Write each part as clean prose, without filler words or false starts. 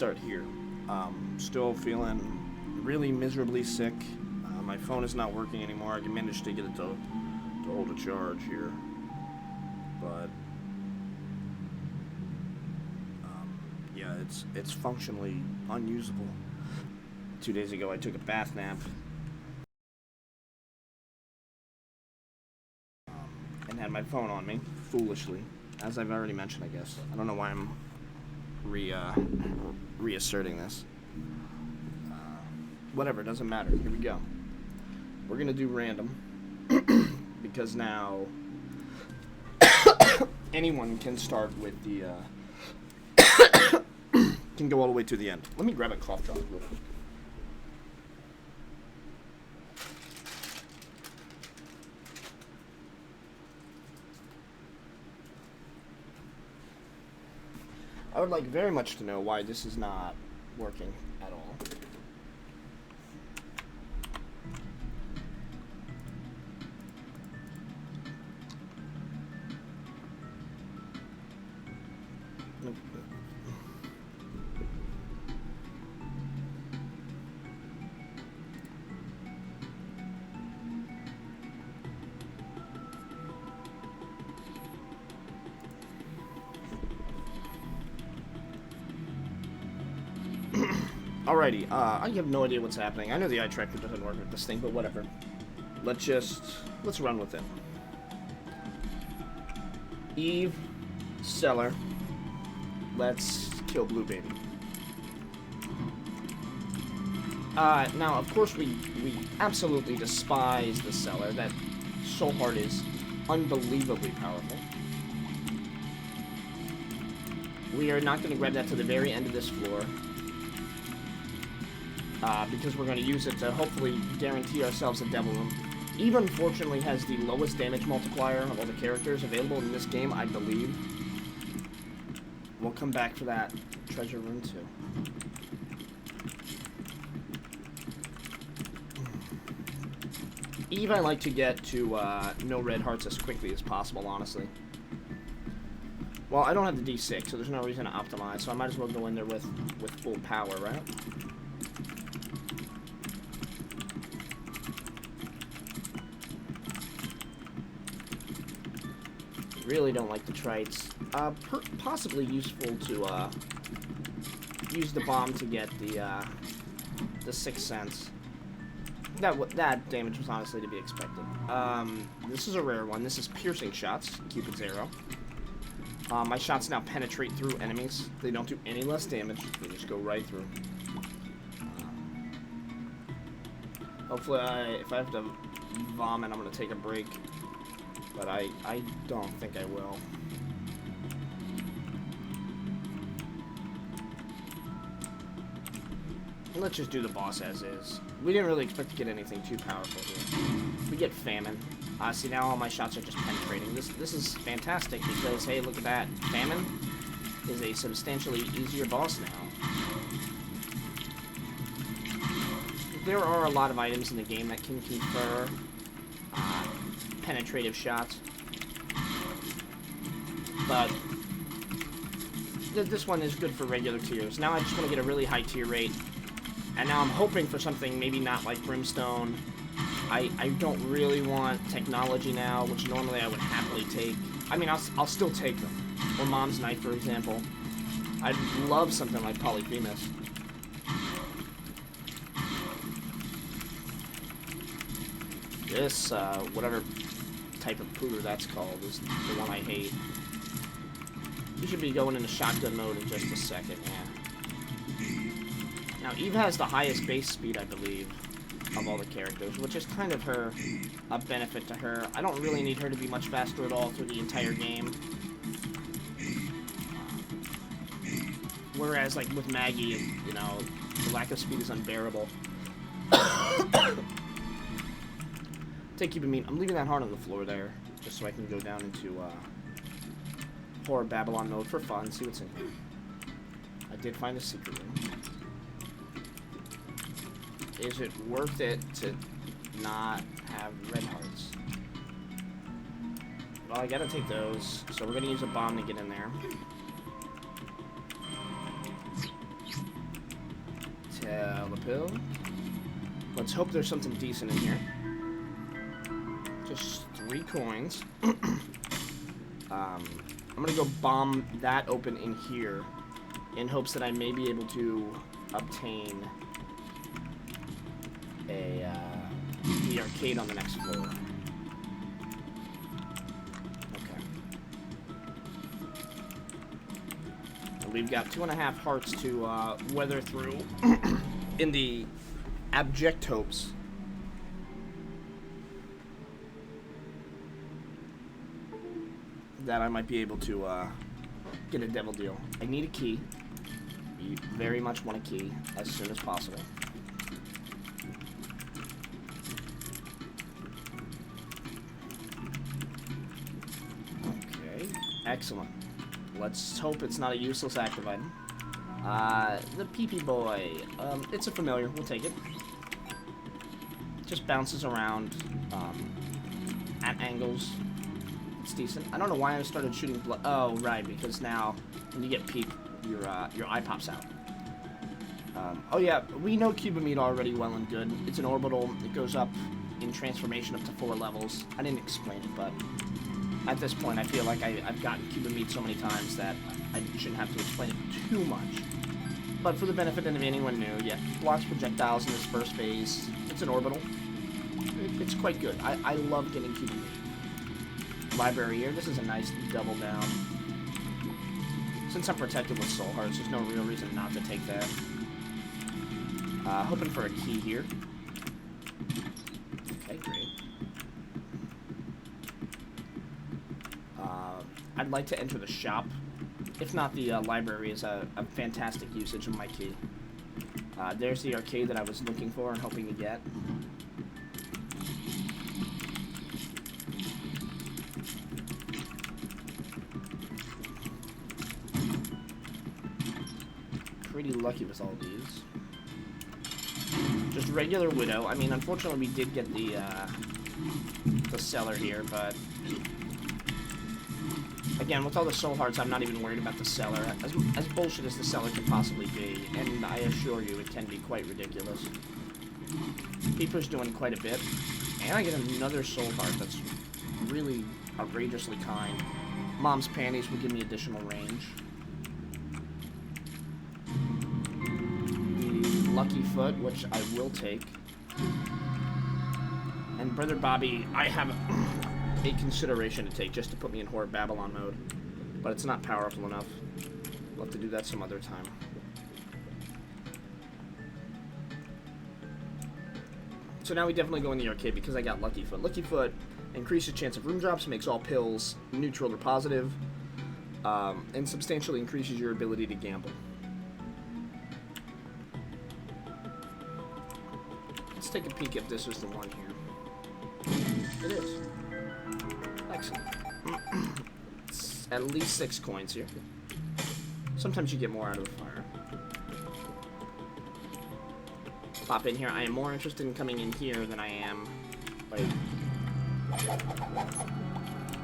start here. Still feeling really miserably sick. My phone is not working anymore. I managed to get it to hold a charge here, but yeah, it's functionally unusable. 2 days ago, I took a bath nap and had my phone on me foolishly, as I've already mentioned. I guess I don't know why I'm reasserting this. Whatever, doesn't matter. Here we go. We're gonna do random because now anyone can start with the can go all the way to the end. Let me grab a cough drop real quick. I would like very much to know why this is not working at all. Alrighty, I have no idea what's happening. I know the eye tracker doesn't work with this thing, but whatever. Let's run with it. Eve, Cellar. Let's kill Blue Baby. Now, of course, we absolutely despise the Cellar. That soul heart is unbelievably powerful. We are not going to grab that to the very end of this floor. Because we're going to use it to hopefully guarantee ourselves a Devil Room. Eve, unfortunately, has the lowest damage multiplier of all the characters available in this game, I believe. We'll come back for that treasure room, too. Eve, I like to get to no red hearts as quickly as possible, honestly. Well, I don't have the D6, so there's no reason to optimize, so I might as well go in there with full power, right? Really don't like the trites. Possibly useful to use the bomb to get the Sixth Sense. That damage was honestly to be expected. This is a rare one. This is piercing shots, Cupid's arrow. My shots now penetrate through enemies. They don't do any less damage. They just go right through. Hopefully, if I have to vomit, I'm gonna take a break. But I don't think I will. Let's just do the boss as is. We didn't really expect to get anything too powerful here. We get Famine. See, now all my shots are just penetrating. This is fantastic because, hey, look at that. Famine is a substantially easier boss now. There are a lot of items in the game that can confer penetrative shots, but this one is good for regular tiers. Now I just want to get a really high tier rate, and now I'm hoping for something maybe not like Brimstone. I don't really want technology now, which normally I would happily take. I mean, I'll still take them. Or Mom's Knife, for example. I'd love something like Polyphemus. This, whatever type of pooter that's called, is the one I hate. You should be going into shotgun mode in just a second, yeah. Now, Eve has the highest base speed, I believe, of all the characters, which is kind of a benefit to her. I don't really need her to be much faster at all through the entire game. Whereas, like, with Maggie, you know, the lack of speed is unbearable. Keep in mind, I'm leaving that heart on the floor there, just so I can go down into Horror Babylon mode for fun, see what's in here. I did find a secret room. Is it worth it to not have red hearts? Well, I gotta take those, so we're gonna use a bomb to get in there. pill. Let's hope there's something decent in here. Just 3 coins. I'm gonna go bomb that open in here in hopes that I may be able to obtain the arcade on the next floor. Okay. And we've got 2.5 hearts to weather through in the abject hopes that I might be able to get a devil deal. I need a key. You very much want a key as soon as possible. Okay, excellent. Let's hope it's not a useless active item. The pee-pee boy. It's a familiar. We'll take it. Just bounces around at angles. It's decent. I don't know why I started shooting blood. Oh, right, because now when you get peep, your eye pops out. Oh yeah, we know Cubomeat already well and good. It's an orbital. It goes up in transformation up to 4 levels. I didn't explain it, but at this point I feel like I've gotten Cubomeat so many times that I shouldn't have to explain it too much. But for the benefit of anyone new, yeah, blocks projectiles in this first phase. It's an orbital. It's quite good. I love getting Cubomeat. Library here. This is a nice double down. Since I'm protected with soul hearts, there's no real reason not to take that. Hoping for a key here. Okay, great. I'd like to enter the shop. If not, the library is a fantastic usage of my key. There's the arcade that I was looking for and hoping to get. Pretty lucky with all these. Just regular widow. I mean, unfortunately, we did get the cellar here, but again, with all the soul hearts, I'm not even worried about the cellar. As bullshit as the cellar can possibly be, and I assure you, it can be quite ridiculous. Peeper's doing quite a bit, and I get another soul heart that's really outrageously kind. Mom's panties will give me additional range. Lucky Foot, which I will take. And Brother Bobby, I have a consideration to take just to put me in Horror Babylon mode. But it's not powerful enough. We'll have to do that some other time. So now we definitely go in the arcade because I got Lucky Foot. Lucky Foot increases chance of room drops, makes all pills neutral or positive, and substantially increases your ability to gamble. Let's take a peek if this is the one here. It is. Excellent. It's at least 6 coins here. Sometimes you get more out of a fire. Pop in here. I am more interested in coming in here than I am. Wait.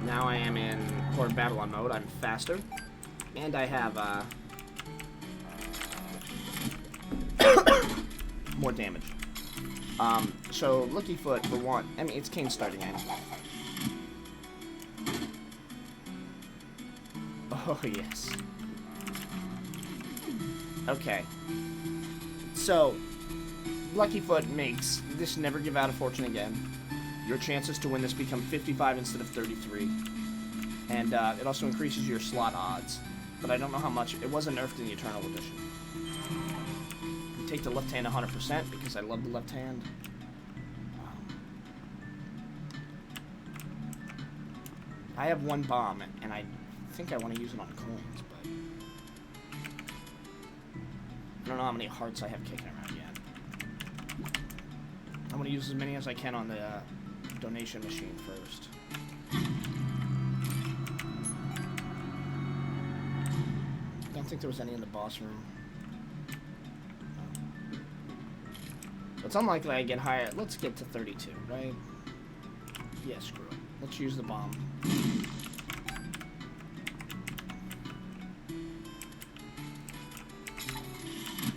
Now I am in Horror Babylon mode. I'm faster. And I have, more damage. So, Lucky Foot, for one, I mean, it's Kane's starting end. Oh, yes. Okay. So, Lucky Foot makes this never give out a fortune again. Your chances to win this become 55 instead of 33. And, it also increases your slot odds. But I don't know how much. It wasn't nerfed in the Eternal Edition. Take the left hand 100% because I love the left hand. I have 1 bomb, and I think I want to use it on coins, but I don't know how many hearts I have kicking around yet. I'm going to use as many as I can on the donation machine first. Don't think there was any in the boss room. It's unlikely I get higher. Let's get to 32, right? Yeah, screw it. Let's use the bomb.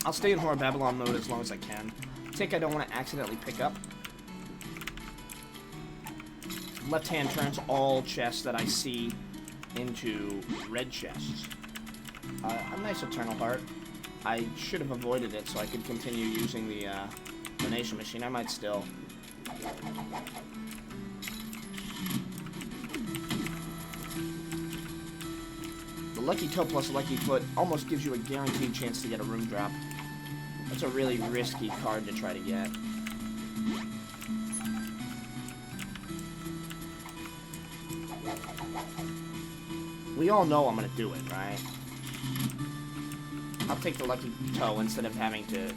I'll stay in Horror Babylon mode as long as I can. Tick I don't want to accidentally pick up. Left hand turns all chests that I see into red chests. A nice Eternal Heart. I should have avoided it so I could continue using the donation machine. I might still. The Lucky Toe plus Lucky Foot almost gives you a guaranteed chance to get a room drop. That's a really risky card to try to get. We all know I'm gonna do it, right? I'll take the Lucky Toe instead of having to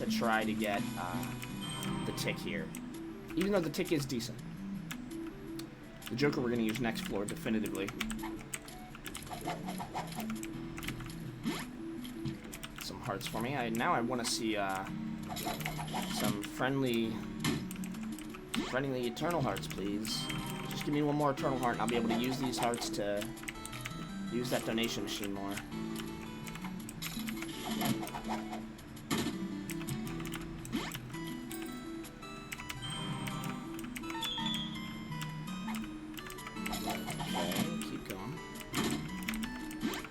try to get the Tick here. Even though the Tick is decent. The Joker we're gonna use next floor, definitively. Some hearts for me. Now I want to see some friendly Eternal Hearts, please. Just give me one more Eternal Heart and I'll be able to use these hearts to use that donation machine more. Okay, keep going.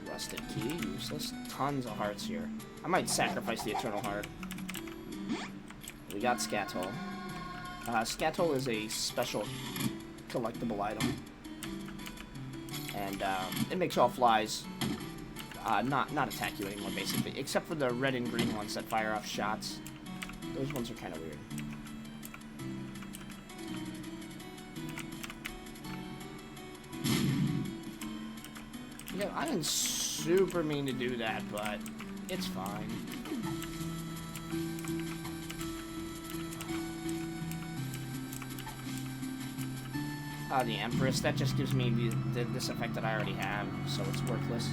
Rusted Key, useless. Tons of hearts here. I might sacrifice the Eternal Heart. We got Scatole. Scatole is a special collectible item. And it makes all flies not attack you anymore, basically. Except for the red and green ones that fire off shots. Those ones are kind of weird. Yeah, I didn't super mean to do that, but it's fine. The Empress, that just gives me this effect that I already have, so it's worthless.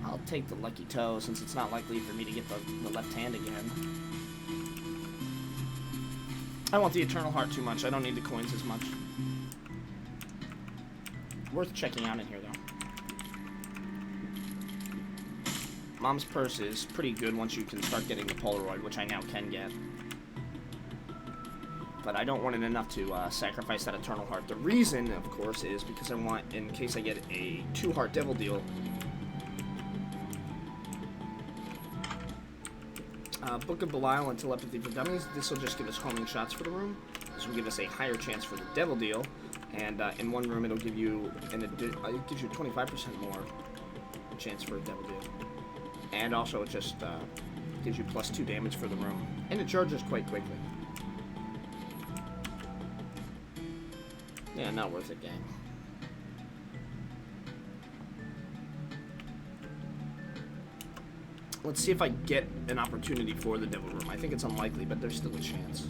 I'll take the Lucky Toe, since it's not likely for me to get the left hand again. I want the Eternal Heart too much, I don't need the coins as much. Worth checking out in here, though. Mom's Purse is pretty good once you can start getting the Polaroid, which I now can get. But I don't want it enough to sacrifice that Eternal Heart. The reason, of course, is because I want, in case I get a 2-heart Devil Deal, Book of Belial and Telepathy for Dummies. This will just give us homing shots for the room. This will give us a higher chance for the Devil Deal, and in one room it'll give you it gives you 25% more chance for a Devil Deal, and also it just gives you +2 damage for the room, and it charges quite quickly. Yeah, not worth it, gang. Let's see if I get an opportunity for the Devil Room. I think it's unlikely, but there's still a chance.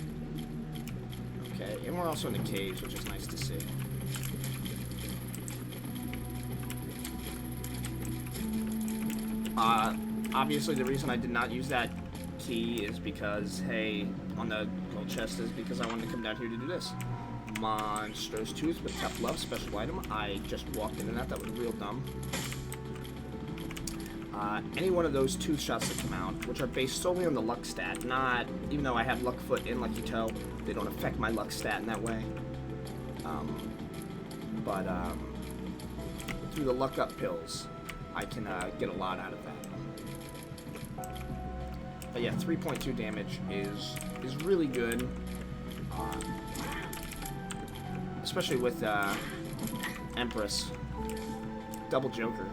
Okay, and we're also in the caves, which is nice to see. Obviously the reason I did not use that key is because, hey, on the gold chest is because I wanted to come down here to do this. Monstrous Tooth with Tough Love, special item. I just walked into that. That was real dumb. Any one of those tooth shots that come out, which are based solely on the luck stat, not, even though I have Luck Foot and Lucky Toe, they don't affect my luck stat in that way. Through the Luck Up pills, I can get a lot out of that. But yeah, 3.2 damage is really good. Especially with Empress, double Joker,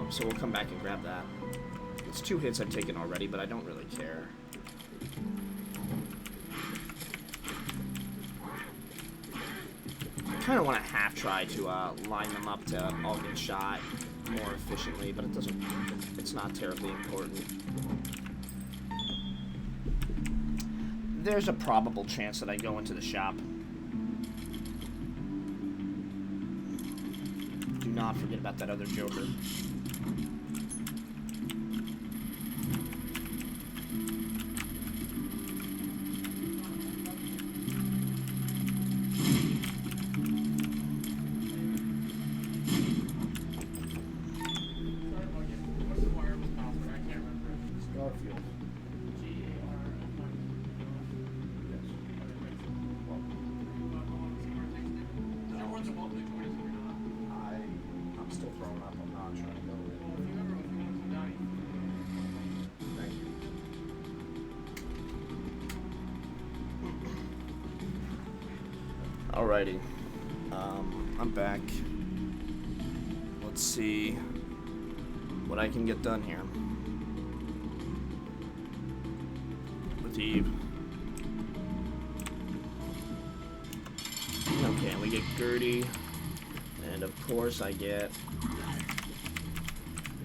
so we'll come back and grab that. It's 2 hits I've taken already, but I don't really care. I kind of want to half try to line them up to all get shot more efficiently, but it's not terribly important. There's a probable chance that I go into the shop. Do not forget about that other Joker. Garfield. G-A-R. Yes. Well, I'm still throwing up. I'm not trying to go with it. Thank you. Alrighty. I'm back. Let's see what I can get done here. With Eve. Okay, and we get Gertie. And of course I get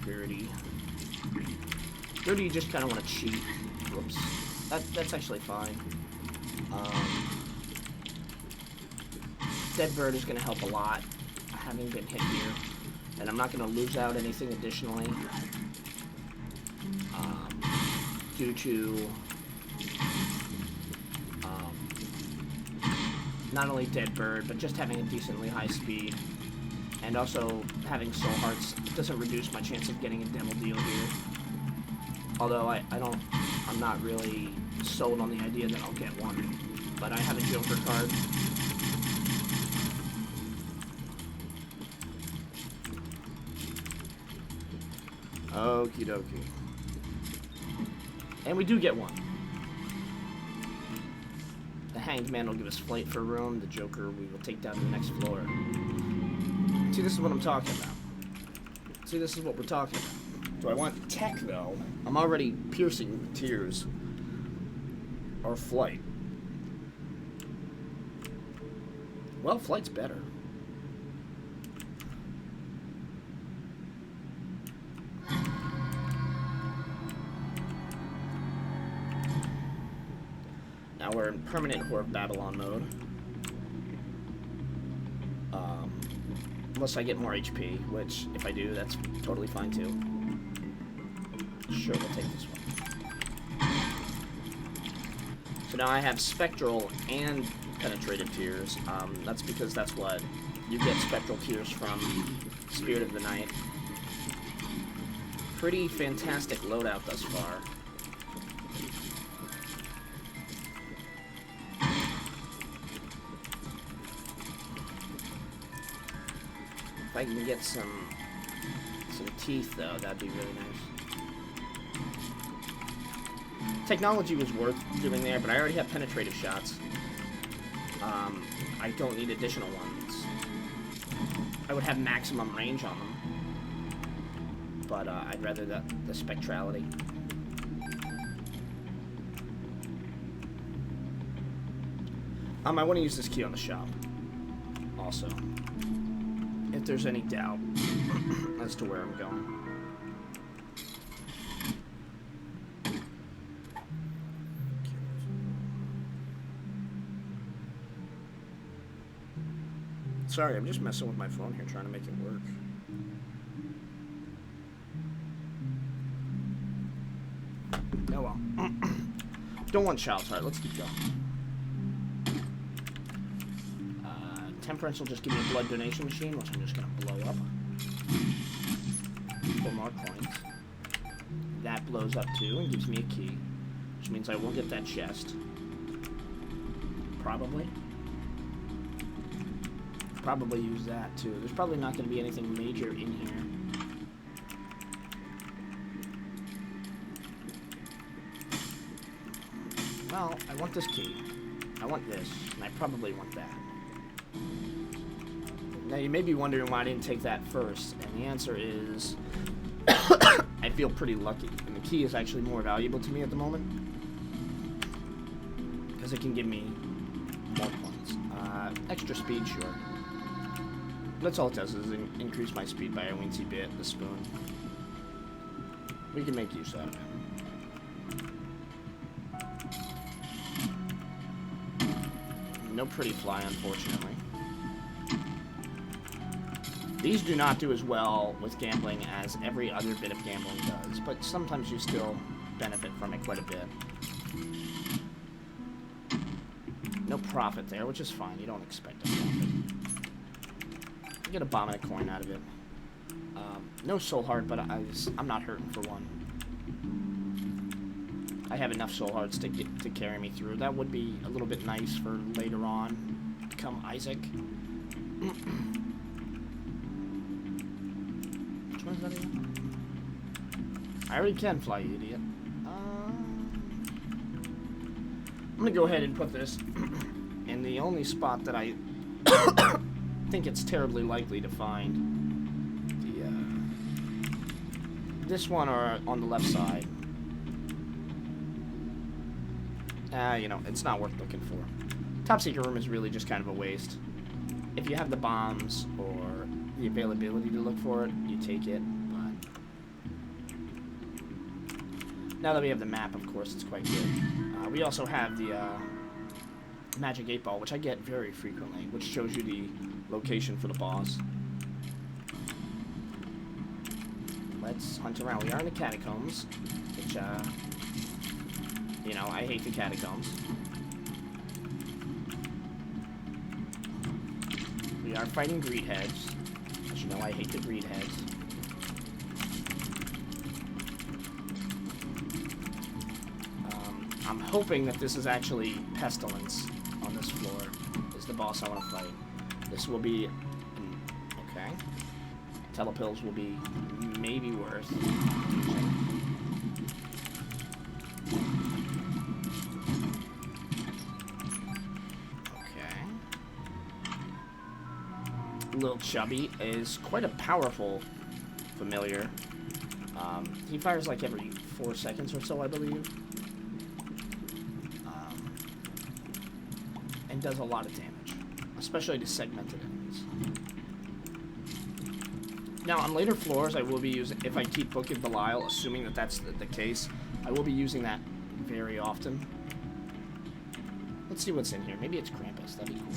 Gertie. Gertie, you just kind of want to cheat. Whoops. That's actually fine. Dead Bird is going to help a lot, having been hit here. And I'm not going to lose out anything additionally. Due to not only Dead Bird, but just having a decently high speed. And also having Soul Hearts doesn't reduce my chance of getting a Devil Deal here. Although I'm not really sold on the idea that I'll get one. But I have a Joker card. Okie dokie. And we do get one. The Hanged Man will give us Flight for room. The Joker we will take down to the next floor. See, this is what I'm talking about. See, this is what we're talking about. Do I want Tech, though? I'm already piercing with Tears. Or Flight. Well, Flight's better. Now we're in permanent Whore of Babylon mode. Unless I get more HP, which, if I do, that's totally fine too. Sure, we'll take this one. So now I have Spectral and Penetrative Tears. That's because that's what you get Spectral Tears from Spirit of the Night. Pretty fantastic loadout thus far. If I can get some teeth, though, that'd be really nice. Technology was worth doing there, but I already have penetrative shots. I don't need additional ones. I would have maximum range on them, but I'd rather the spectrality. I want to use this key on the shop, also. If there's any doubt as to where I'm going. Sorry, I'm just messing with my phone here, trying to make it work. Oh well. Don't want Child's Heart, let's keep going. Temperance will just give me a blood donation machine, which I'm just going to blow up. 4 more coins. That blows up too and gives me a key, which means I will get that chest. Probably. Probably use that too. There's probably not going to be anything major in here. Well, I want this key. I want this, and I probably want that. Now, you may be wondering why I didn't take that first, and the answer is I feel pretty lucky, and the key is actually more valuable to me at the moment because it can give me more points. Extra speed, sure. That's all it does, is increase my speed by a weensy bit, the spoon. We can make use out of it. No pretty fly, unfortunately. These do not do as well with gambling as every other bit of gambling does, but sometimes you still benefit from it quite a bit. No profit there, which is fine. You don't expect a profit. You get a bomb and a coin out of it. No soul heart, but I'm not hurting for one. I have enough soul hearts to carry me through. That would be a little bit nice for later on. Become Isaac. Which one is that again? I already can fly, you idiot. I'm gonna go ahead and put this in the only spot that I think it's terribly likely to find. This one or on the left side. You know, it's not worth looking for. Top secret room is really just kind of a waste. If you have the bombs or the availability to look for it, you take it. But now that we have the map, of course, it's quite good. We also have the magic 8-ball, which I get very frequently, which shows you the location for the boss. Let's hunt around. We are in the catacombs, which, you know, I hate the catacombs. We are fighting greed heads. As you know, I hate the greed heads. I'm hoping that this is actually Pestilence on this floor. Is the boss I want to fight. This will be... okay. Telepills will be maybe worse. Okay. Little Chubby is quite a powerful familiar. He fires like every 4 seconds or so, I believe. And does a lot of damage, especially to segmented enemies. Now, on later floors, I will be using, if I keep Book of Belial, assuming that that's the case, I will be using that very often. Let's see what's in here. Maybe it's Krampus. That'd be cool.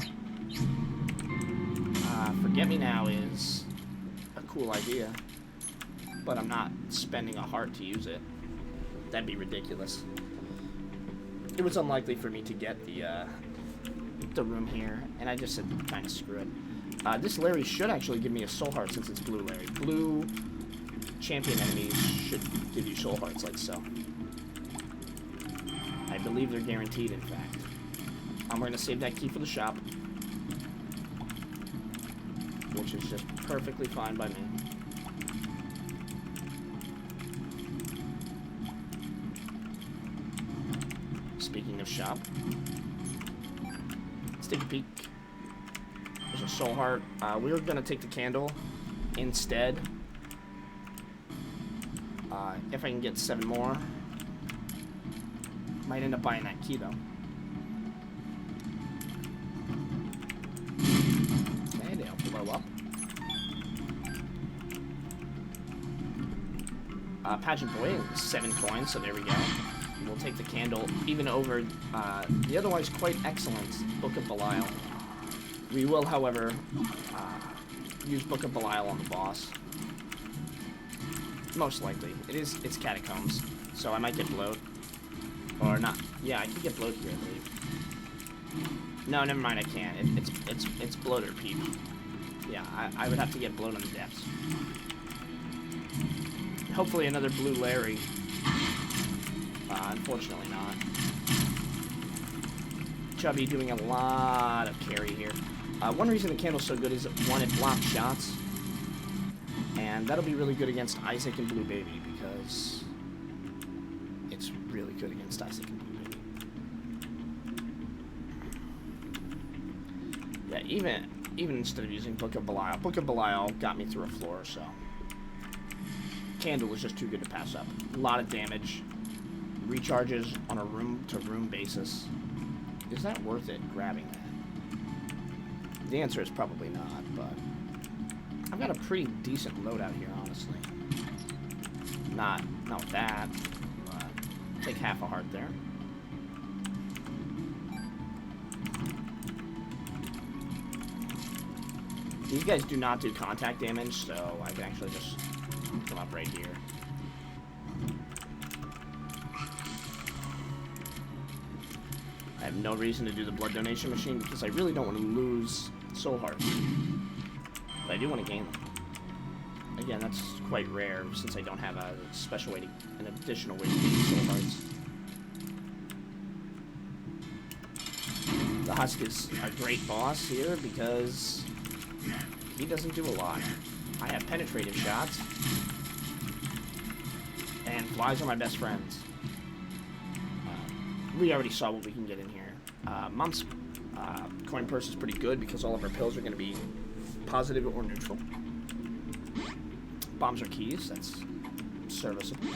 Forget Me Now is a cool idea, but I'm not spending a heart to use it. That'd be ridiculous. It was unlikely for me to get the room here, and I just said kind of screw it. This Larry should actually give me a soul heart since it's blue Larry. Blue champion enemies should give you soul hearts like so. I believe they're guaranteed, in fact. We're going to save that key for the shop, which is just perfectly fine by me. Speaking of shop, let's take a peek. There's a soul heart. We're going to take the candle instead. If I can get 7 more. Might end up buying that key, though. Okay, they'll blow up. Pageant Boy, 7 coins, so there we go. We'll take the candle even over the otherwise quite excellent Book of Belial. We will, however, use Book of Belial on the boss. Most likely. It's catacombs, so I might get bloat. Or not. Yeah, I could get bloat here, I believe. No, never mind, I can't. It's bloat or peep. Yeah, I would have to get bloat on the depths. Hopefully another blue Larry. Unfortunately not. Chubby doing a lot of carry here. One reason the candle's so good is, one, it blocks shots. And that'll be really good against Isaac and Blue Baby, because it's really good against Isaac and Blue Baby. Yeah, even instead of using Book of Belial got me through a floor, so candle was just too good to pass up. A lot of damage. Recharges on a room-to-room basis. Is that worth it, grabbing that? The answer is probably not, but I've got a pretty decent loadout here, honestly. Not with that, but take half a heart there. These guys do not do contact damage, so I can actually just come up right here. I have no reason to do the blood donation machine because I really don't want to lose soul hearts. But I do want to gain them. Again, that's quite rare since I don't have a special way to, an additional way to gain soul hearts. The Husk is a great boss here because he doesn't do a lot. I have penetrative shots, and flies are my best friends. We already saw what we can get in here. Mom's coin purse is pretty good because all of our pills are going to be positive or neutral. Bombs are keys, that's serviceable.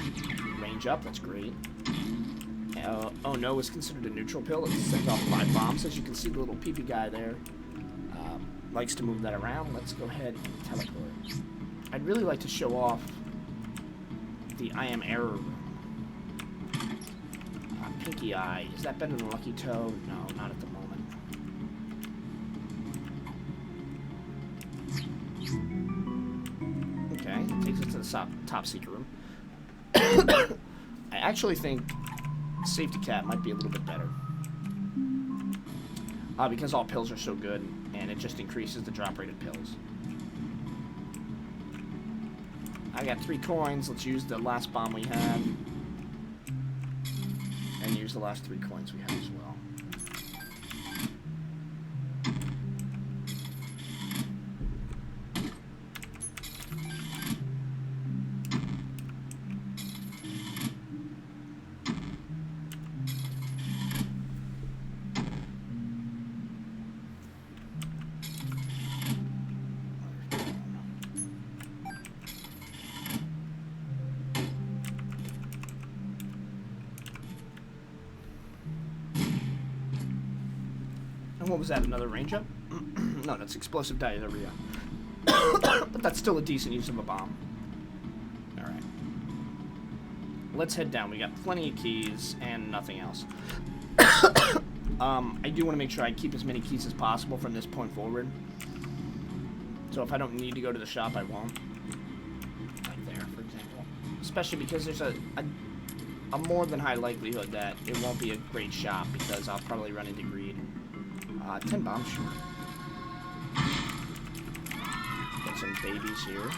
Range up, that's great. Oh no is considered a neutral pill. It sends off 5 bombs. As you can see, the little peepee guy there likes to move that around. Let's go ahead and teleport. I'd really like to show off the I Am Error room. Pinky Eye. Is that better than Lucky Toe? No, not at the moment. Okay, takes us to the top secret room. I actually think Safety Cat might be a little bit better. Because all pills are so good, and it just increases the drop rate of pills. I got 3 coins. Let's use the last bomb we had. And use the last 3 coins we have as well. What was that, another range up? No, that's explosive diarrhea. But that's still a decent use of a bomb. Alright. Let's head down. We got plenty of keys and nothing else. I do want to make sure I keep as many keys as possible from this point forward. So if I don't need to go to the shop, I won't. Like there, for example. Especially because there's a more than high likelihood that it won't be a great shop because I'll probably run into greed. 10 bombs, sure. Got some babies here.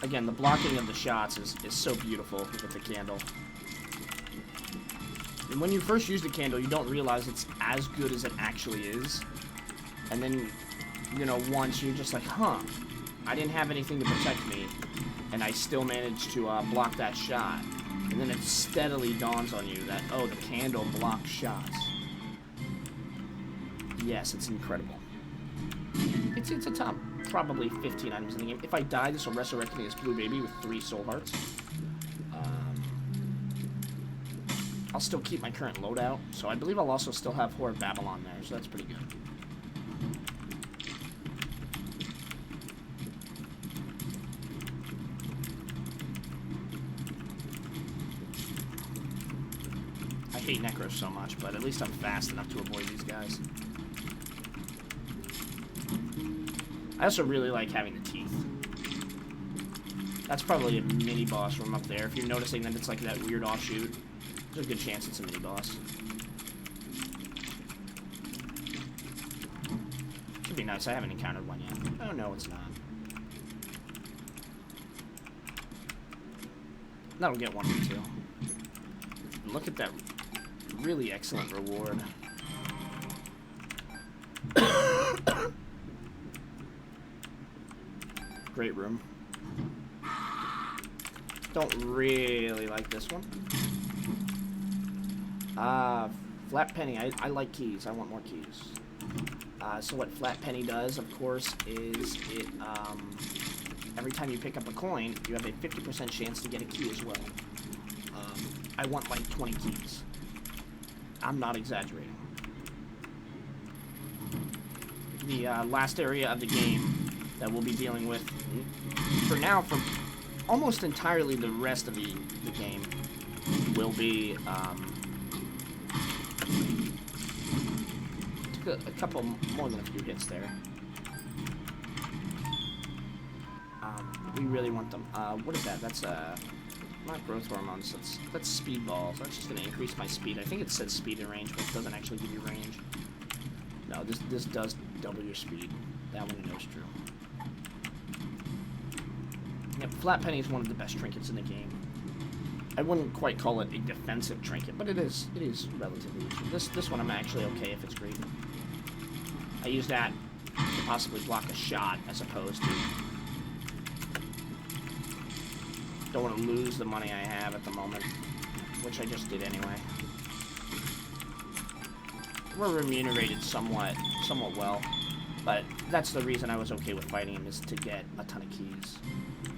Again, the blocking of the shots is so beautiful with the candle. And when you first use the candle, you don't realize it's as good as it actually is. And then, you know, once you're just like, huh. I didn't have anything to protect me, and I still managed to block that shot. And then it steadily dawns on you that, oh, the candle blocks shots. Yes, it's incredible. It's a top probably 15 items in the game. If I die, this will resurrect me as Blue Baby with 3 soul hearts. I'll still keep my current loadout, so I believe I'll also still have Horde Babylon there, so that's pretty good. I hate Necros so much, but at least I'm fast enough to avoid these guys. I also really like having the teeth. That's probably a mini-boss from up there. If you're noticing that it's like that weird offshoot, there's a good chance it's a mini-boss. Should be nice. I haven't encountered one yet. Oh, no, it's not. That'll get 1 or 2. Look at that really excellent reward. Great room. Don't really like this one. Flat Penny. I like keys. I want more keys. So what Flat Penny does, of course, is it, every time you pick up a coin, you have a 50% chance to get a key as well. I want like 20 keys. I'm not exaggerating. The last area of the game that we'll be dealing with, for now, for almost entirely the rest of the game, will be, took a couple, more than a few hits there. We really want them. What is that? That's, not growth hormones, that's speed balls. That's just gonna increase my speed. I think it says speed and range, but it doesn't actually give you range. No, this does double your speed. That one I know is true. Yeah, Flat Penny is one of the best trinkets in the game. I wouldn't quite call it a defensive trinket, but it is relatively useful. This one I'm actually okay if it's green. I use that to possibly block a shot as opposed to... Don't want to lose the money I have at the moment, which I just did anyway. We're remunerated somewhat well, but that's the reason I was okay with fighting him, is to get a ton of keys.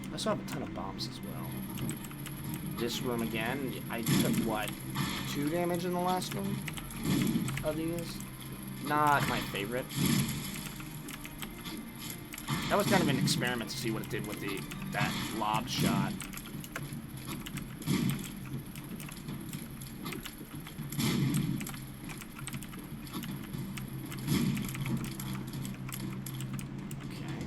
I also have a ton of bombs as well. This room again, I took, what, 2 damage in the last one of these? Not my favorite. That was kind of an experiment to see what it did with that lob shot. Okay.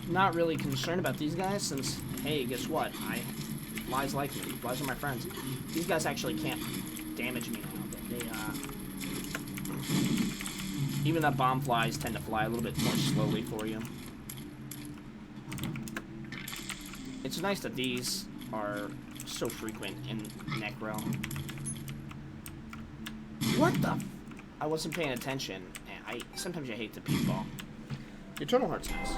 Not really concerned about these guys since, hey, guess what? Flies like me. Flies are my friends. These guys actually can't damage me now. Even the bomb flies tend to fly a little bit more slowly for you. It's nice that these are so frequent in Necro. What the? I wasn't paying attention. Sometimes you hate the peekball. Eternal Heart's nice.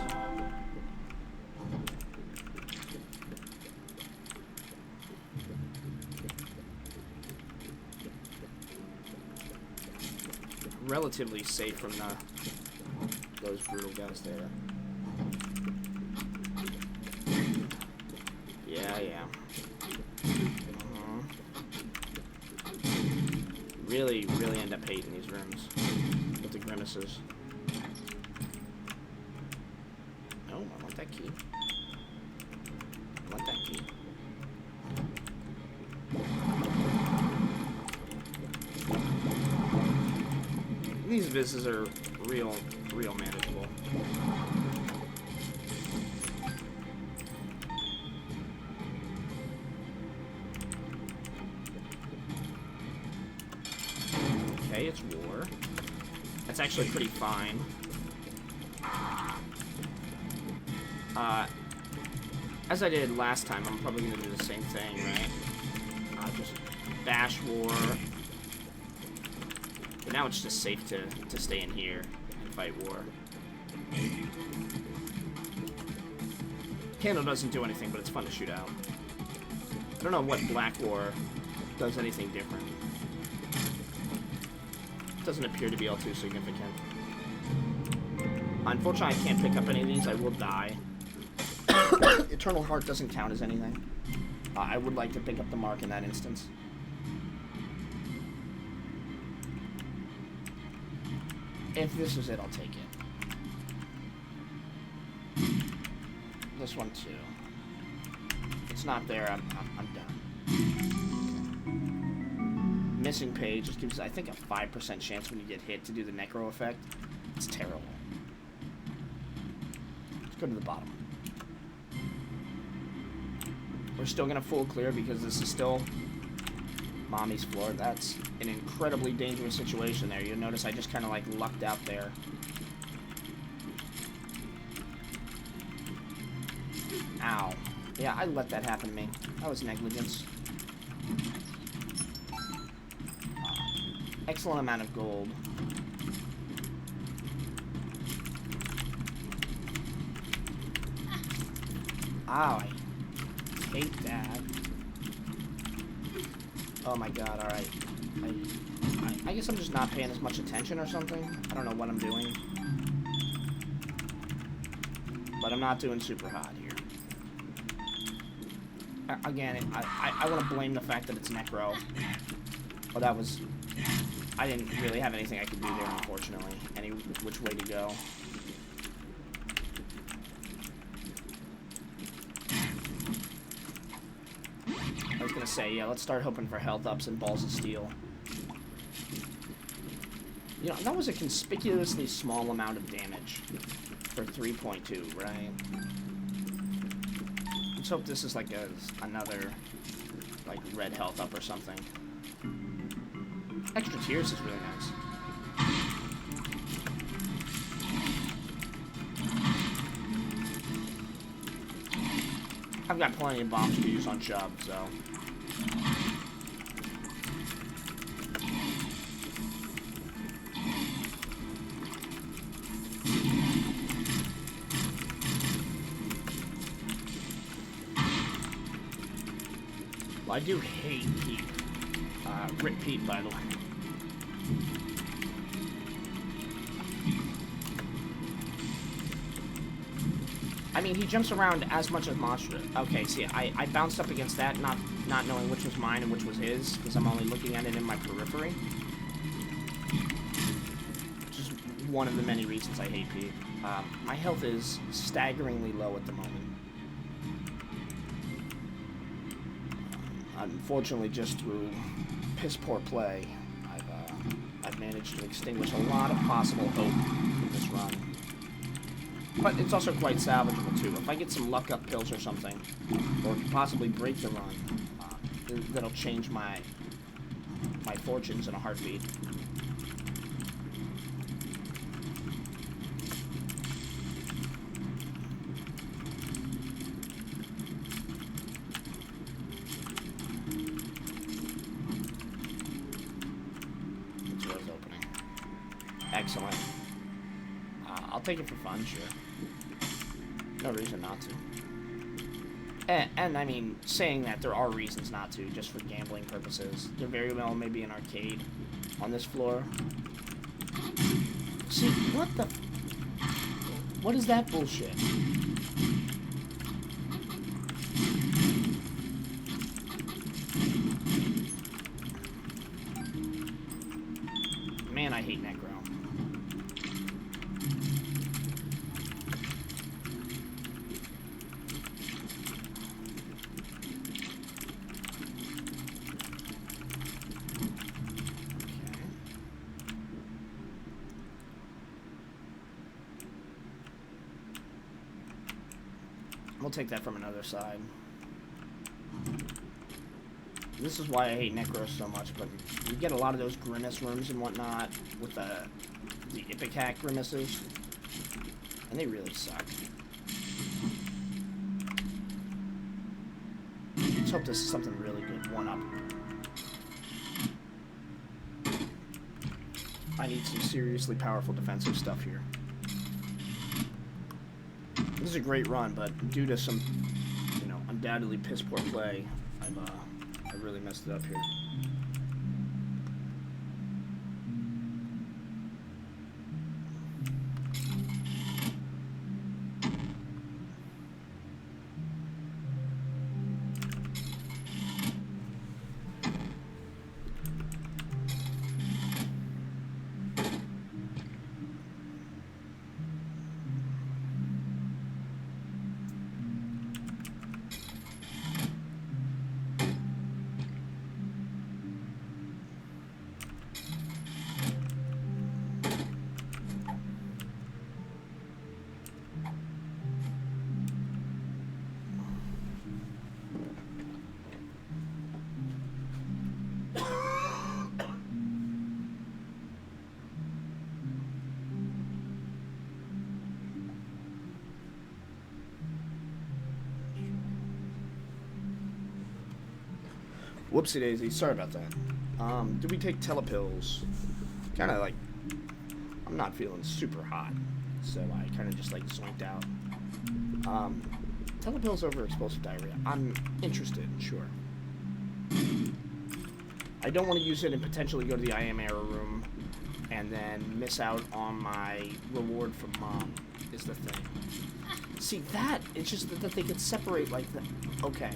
Relatively safe from those brutal guys there. Yeah. Really end up hating these rooms with the grimaces. Oh, I want that key. I want that key. These visits are real manageable. Okay, it's war. That's actually pretty fine. As I did last time, I'm probably gonna do the same thing, right? Just bash war. But now it's just safe to stay in here and fight war. Candle doesn't do anything, but it's fun to shoot out. I don't know what Black War does anything different. Doesn't appear to be all too significant. Unfortunately, I can't pick up any of these. I will die. Eternal Heart doesn't count as anything. I would like to pick up the mark in that instance. If this is it, I'll take it. This one too. If it's not there, I'm done. Okay. Missing page just gives, I think, a 5% chance when you get hit to do the Necro effect. It's terrible. Let's go to the bottom. We're still gonna full clear because this is still Mommy's floor. That's an incredibly dangerous situation there. You'll notice I just kind of like lucked out there. Ow. Yeah, I let that happen to me. That was negligence. Excellent amount of gold. Ow, I hate that. Oh my god, alright. I guess I'm just not paying as much attention or something. I don't know what I'm doing. But I'm not doing super hot here. Again, I want to blame the fact that it's Necro. Well, that was... I didn't really have anything I could do there, unfortunately. Any which way to go. I was gonna say, yeah, let's start hoping for health ups and balls of steel. You know, that was a conspicuously small amount of damage for 3.2, right? Let's hope this is like another, like, red health up or something. Extra tears is really nice. I've got plenty of bombs to use on Chubb, so. Well, I do hate Pete. Rip Pete, by the way. I mean, he jumps around as much as Monster. Okay, see, I bounced up against that, not knowing which was mine and which was his, because I'm only looking at it in my periphery. Which is one of the many reasons I hate Pete. My health is staggeringly low at the moment. Unfortunately, just through piss poor play, I've managed to extinguish a lot of possible hope in this run. But it's also quite salvageable too. If I get some luck up kills or something, or possibly break the run, that'll change my fortunes in a heartbeat. It's worth opening. Excellent. I'll take it for fun, sure. No reason not to. And I mean, saying that there are reasons not to, just for gambling purposes. There very well may be an arcade on this floor. See, what is that bullshit? Man, I hate Necro. We'll take that from another side. This is why I hate Necros so much, but you get a lot of those Grimace rooms and whatnot with the Ipecac Grimaces, and they really suck. Let's hope this is something really good. 1-up. I need some seriously powerful defensive stuff here. This is a great run, but due to some, undoubtedly piss poor play, I really messed it up here. Whoopsie daisy, sorry about that. Did we take telepills? Kinda like, I'm not feeling super hot, so I kinda just like zonked out. Telepills over explosive diarrhea. I'm interested, sure. I don't want to use it and potentially go to the I am error room and then miss out on my reward from Mom, is the thing. See, it's just that they could separate like that. Okay.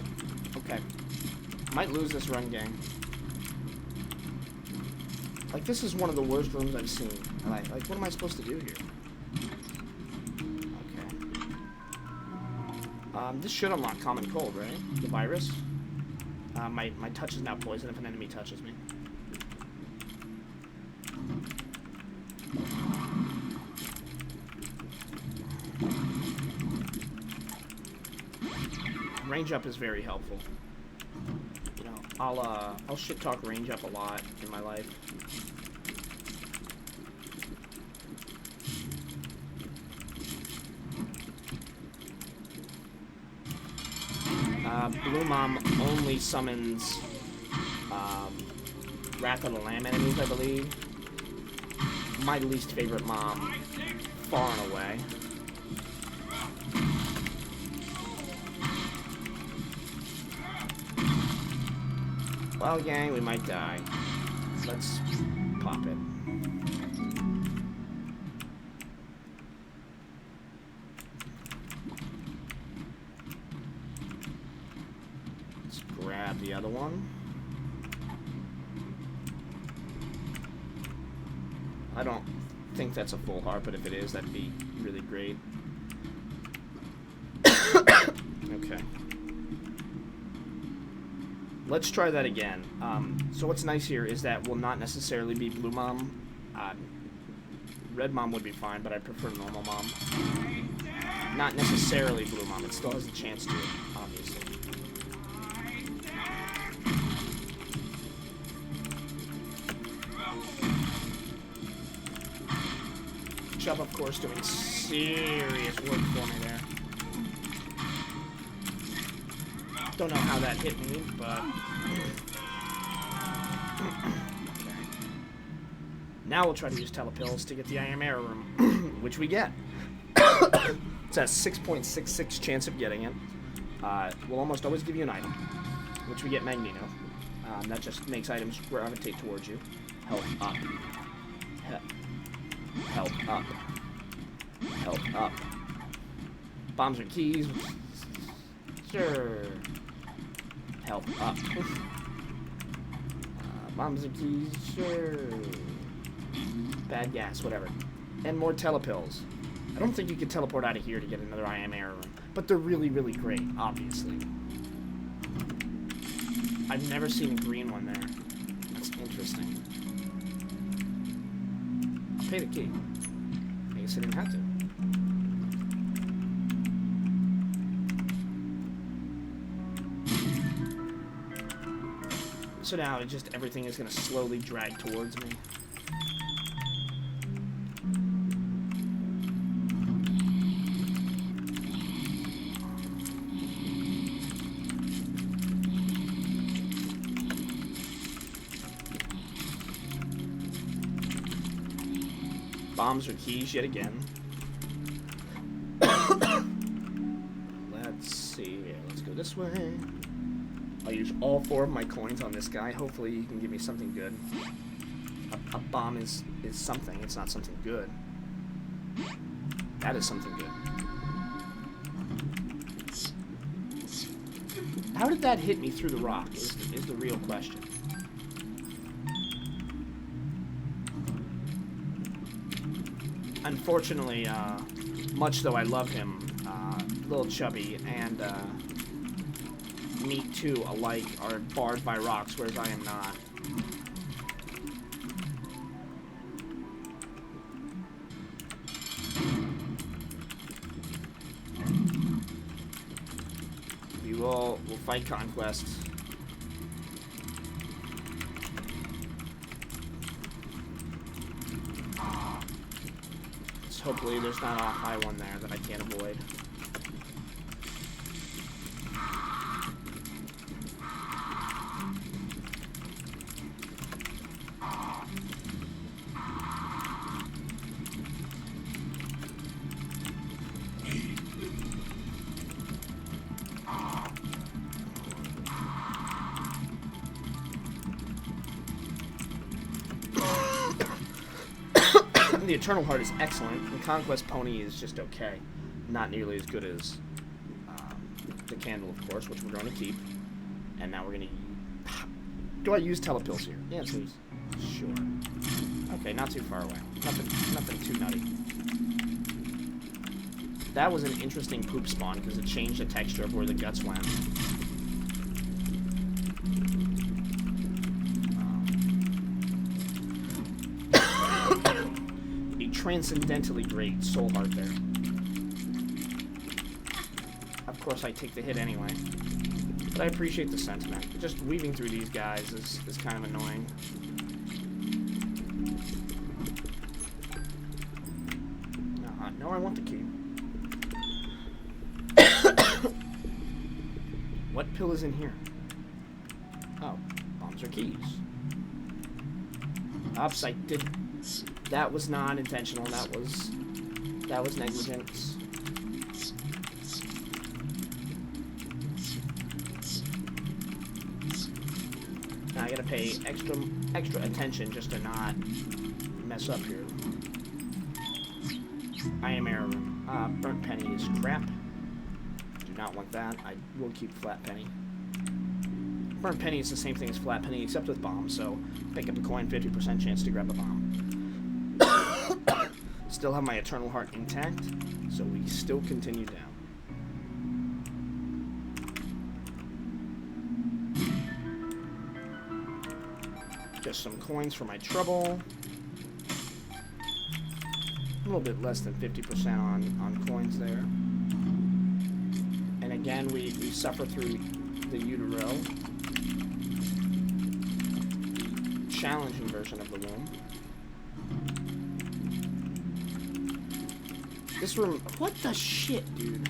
Might lose this run, gang. Like, this is one of the worst rooms I've seen. Like, what am I supposed to do here? Okay. This should unlock Common Cold, right? The virus. My touch is now poison if an enemy touches me. Range up is very helpful. I'll shit talk range up a lot in my life. Blue Mom only summons Wrath of the Lamb enemies, I believe. My least favorite mom, far and away. Well, gang, we might die. Let's pop it. Let's grab the other one. I don't think that's a full heart, but if it is, that'd be really great. Okay. Let's try that again. So what's nice here is that will not necessarily be Blue Mom. Red Mom would be fine, but I prefer normal Mom. Not necessarily Blue Mom. It still has a chance to, obviously. Chubb, of course, doing serious work for me there. Don't know how that hit me, but... Okay. Now we'll try to use Telepills to get the I Am Error Room, which we get. It's a 6.66 chance of getting it. We'll almost always give you an item, which we get Magneto. That just makes items gravitate towards you. Help up. Help up. Help up. Bombs or keys. Sure. Help up. Bombs and keys. Sure. Bad gas. Whatever. And more Telepills. I don't think you can teleport out of here to get another I Am Error Room. But they're really, really great, obviously. I've never seen a green one there. That's interesting. Pay the key. I guess I didn't have to. So now it just everything is going to slowly drag towards me. Bombs or keys yet again. Let's see. Let's go this way. I'll use all 4 of my coins on this guy. Hopefully you can give me something good. A bomb is something. It's not something good. That is something good. How did that hit me through the rock is the real question. Unfortunately, much though I love him, Little Chubby and Meat 2 alike are barred by rocks, whereas I am not. We'll fight Conquest. Hopefully there's not a high one there that I can't avoid. The Eternal Heart is excellent. The Conquest Pony is just okay. Not nearly as good as the Candle, of course, which we're going to keep. And now we're going to... Do I use Telepills here? The answer is sure. Okay, not too far away. Nothing too nutty. That was an interesting poop spawn because it changed the texture of where the guts went. Transcendentally great soul heart there. Of course I take the hit anyway, but I appreciate the sentiment. Just weaving through these guys is kind of annoying. No, I want the key. What pill is in here? Oh, bombs are keys. Oops, I did. That was non-intentional. That was negligence. Now I gotta pay extra attention just to not mess up here. I am error room. Burnt penny is crap. Do not want that. I will keep flat penny. Burnt penny is the same thing as flat penny, except with bombs, so pick up a coin, 50% chance to grab a bomb. Still have my eternal heart intact, so we still continue down. Just some coins for my trouble. A little bit less than 50% on coins there. And again, we suffer through the utero. Challenging version of the womb. This room, what the shit, dude?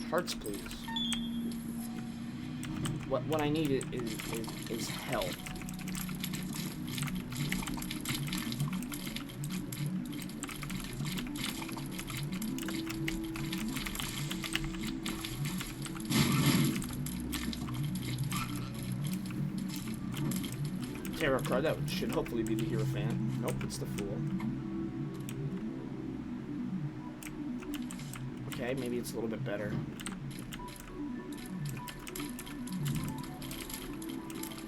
Hearts, please. What I need is health. Tarot card, that should hopefully be the Hierophant. Nope, it's the Fool. Okay, maybe it's a little bit better.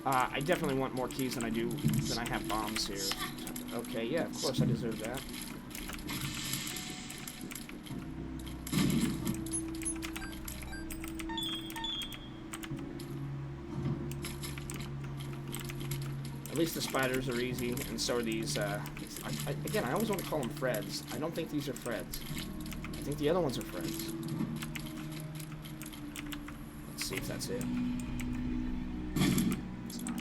I definitely want more keys than I have bombs here. Okay, yeah, of course I deserve that. At least the spiders are easy, and so are these, again, I always want to call them Freds. I don't think these are Freds. I think the other ones are Freds. Let's see if that's it. It's not.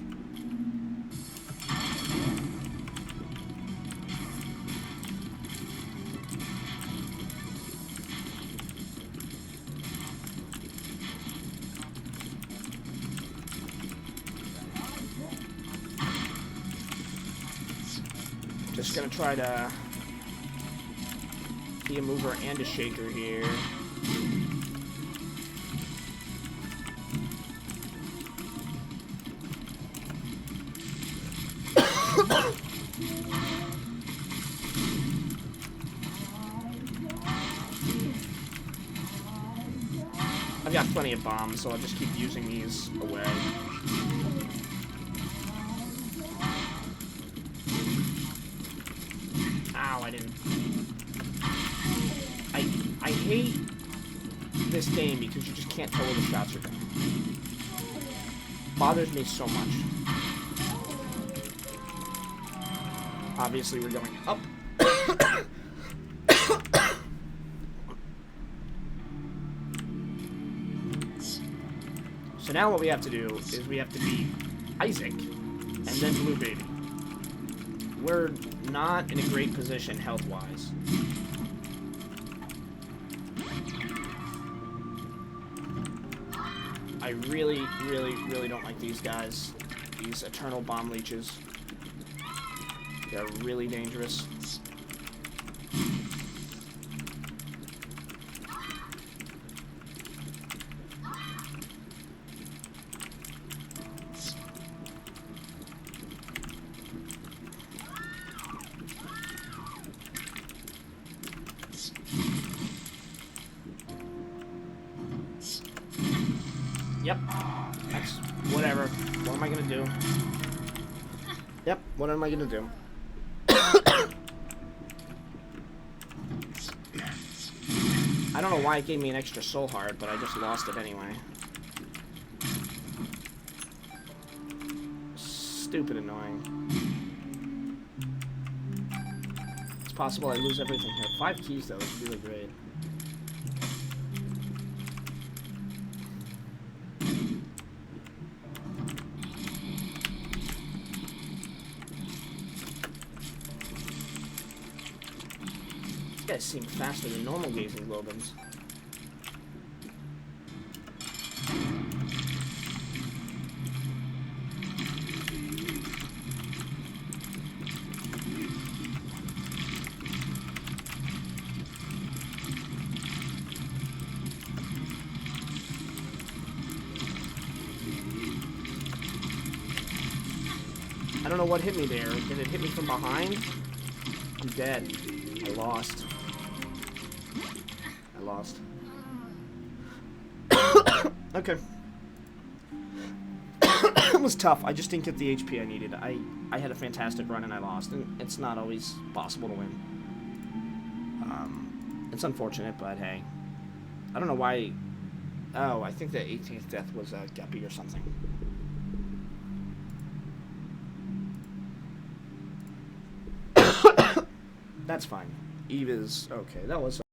Just gonna try to be a mover and a shaker here. I've got plenty of bombs, so I'll just keep using these away. Ow, I didn't. I hate this game because you just can't tell where the shots are going. Bothers me so much. Obviously, we're going up. So now what we have to do is we have to beat Isaac and then Blue Baby. We're not in a great position health-wise. I really, really, really don't like these guys. These eternal bomb leeches. They're really dangerous. Yep. That's whatever. What am I gonna do? Yep. What am I gonna do? I don't know why it gave me an extra soul heart, but I just lost it anyway. Stupid annoying. It's possible I lose everything here. 5 keys though is really great. guys seem faster than normal gazing globins. I don't know what hit me there. Did it hit me from behind? I'm dead. I lost. I lost. Okay. It was tough. I just didn't get the HP I needed. I had a fantastic run and I lost. And it's not always possible to win. It's unfortunate, but hey. I don't know why... Oh, I think the 18th death was a guppy or something. That's fine. Eve is okay. That was